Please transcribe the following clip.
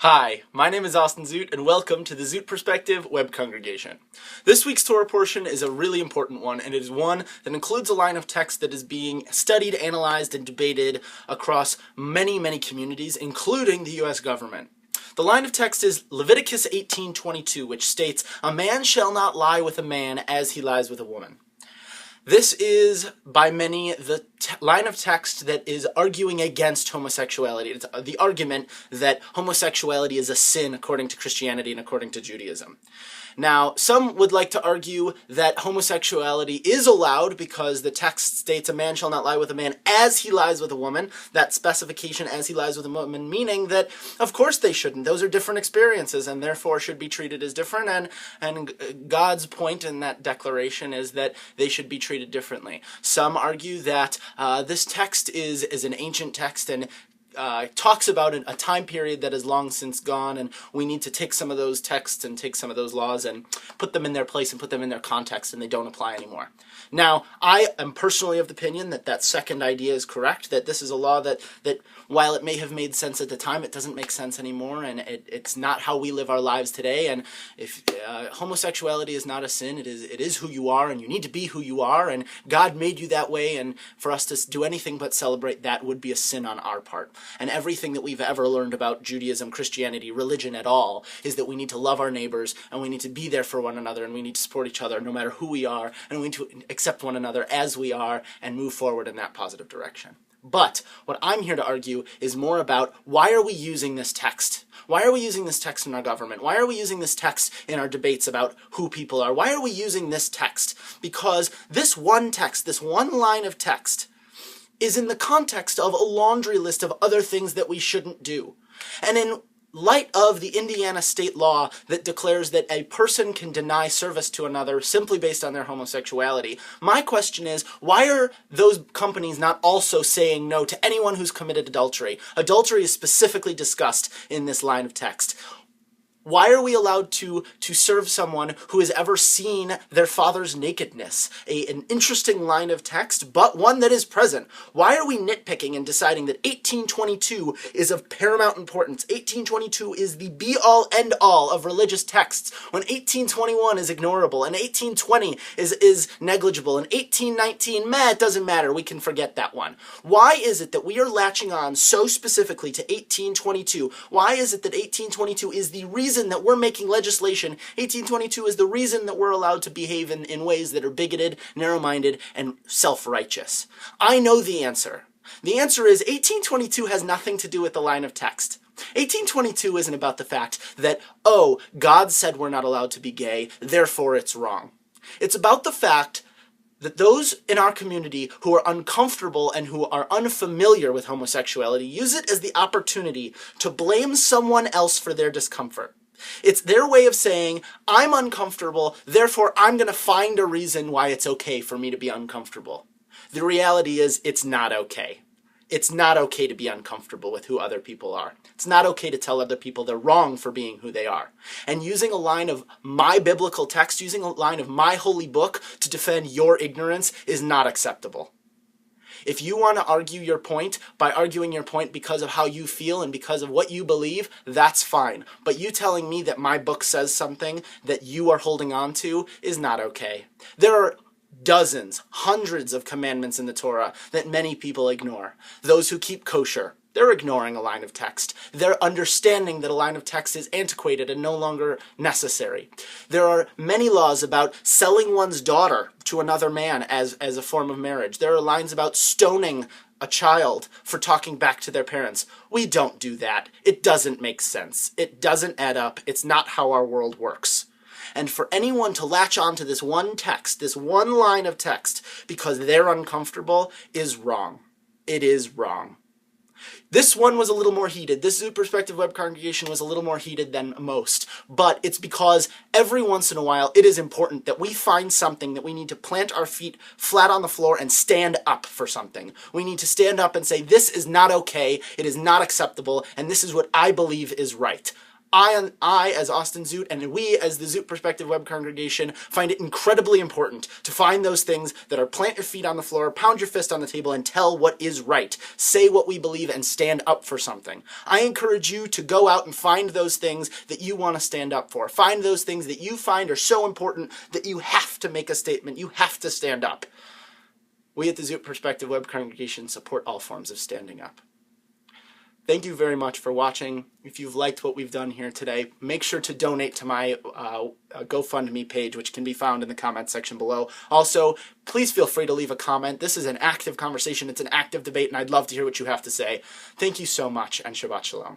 Hi, my name is Austin Zoot, and welcome to the Zoot Perspective Web Congregation. This week's Torah portion is a really important one, and it is one that includes a line of text that is being studied, analyzed, and debated across many communities, including the U.S. government. The line of text is Leviticus 18:22, which states, "A man shall not lie with a man as he lies with a woman." This is, by many, the line of text that is arguing against homosexuality. It's the argument that homosexuality is a sin according to Christianity and according to Judaism. Now, some would like to argue that homosexuality is allowed because the text states a man shall not lie with a man as he lies with a woman. That specification, as he lies with a woman, meaning that, of course, they shouldn't. Those are different experiences and therefore should be treated as different. And God's point in that declaration is that they should be treated differently. Some argue that this text is an ancient text and talks about a time period that is long since gone, and we need to take some of those texts and take some of those laws and put them in their place and put them in their context, and they don't apply anymore. Now, I am personally of the opinion that that second idea is correct, that this is a law that while it may have made sense at the time, it doesn't make sense anymore, and it's not how we live our lives today. And if homosexuality is not a sin, it is who you are, and you need to be who you are, and God made you that way, and for us to do anything but celebrate that would be a sin on our part. And everything that we've ever learned about Judaism, Christianity, religion at all, is that we need to love our neighbors, and we need to be there for one another, and we need to support each other no matter who we are, and we need to accept one another as we are and move forward in that positive direction. But what I'm here to argue is more about, why are we using this text? Why are we using this text in our government? Why are we using this text in our debates about who people are? Why are we using this text? Because this one text, this one line of text, is in the context of a laundry list of other things that we shouldn't do. And in light of the Indiana state law that declares that a person can deny service to another simply based on their homosexuality, my question is, why are those companies not also saying no to anyone who's committed adultery? Adultery is specifically discussed in this line of text. Why are we allowed to serve someone who has ever seen their father's nakedness? An interesting line of text, but one that is present. Why are we nitpicking and deciding that 1822 is of paramount importance? 1822 is the be-all, end-all of religious texts, when 1821 is ignorable, and 1820 is negligible, and 1819, it doesn't matter, we can forget that one. Why is it that we are latching on so specifically to 1822? Why is it that 1822 is the reason that we're making legislation? 1822 is the reason that we're allowed to behave in ways that are bigoted, narrow-minded, and self-righteous. I know the answer. The answer is 1822 has nothing to do with the line of text. 1822 isn't about the fact that, oh, God said we're not allowed to be gay, therefore it's wrong. It's about the fact that those in our community who are uncomfortable and who are unfamiliar with homosexuality use it as the opportunity to blame someone else for their discomfort. It's their way of saying, I'm uncomfortable, therefore I'm going to find a reason why it's okay for me to be uncomfortable. The reality is, it's not okay. It's not okay to be uncomfortable with who other people are. It's not okay to tell other people they're wrong for being who they are. And using a line of my biblical text, using a line of my holy book to defend your ignorance is not acceptable. If you want to argue your point by arguing your point because of how you feel and because of what you believe, that's fine. But you telling me that my book says something that you are holding on to is not okay. There are dozens, hundreds of commandments in the Torah that many people ignore. Those who keep kosher, they're ignoring a line of text. They're understanding that a line of text is antiquated and no longer necessary. There are many laws about selling one's daughter to another man as a form of marriage. There are lines about stoning a child for talking back to their parents. We don't do that. It doesn't make sense. It doesn't add up. It's not how our world works. And for anyone to latch on to this one text, this one line of text, because they're uncomfortable, is wrong. It is wrong. This one was a little more heated. This Zoot Perspective Web Congregation was a little more heated than most. But it's because every once in a while it is important that we find something that we need to plant our feet flat on the floor and stand up for something. We need to stand up and say, this is not okay, it is not acceptable, and this is what I believe is right. I, as Austin Zoot, and we, as the Zoot Perspective Web Congregation, find it incredibly important to find those things that are plant your feet on the floor, pound your fist on the table, and tell what is right. Say what we believe and stand up for something. I encourage you to go out and find those things that you want to stand up for. Find those things that you find are so important that you have to make a statement. You have to stand up. We at the Zoot Perspective Web Congregation support all forms of standing up. Thank you very much for watching. If you've liked what we've done here today, make sure to donate to my GoFundMe page, which can be found in the comments section below. Also, please feel free to leave a comment. This is an active conversation. It's an active debate, and I'd love to hear what you have to say. Thank you so much, and Shabbat Shalom.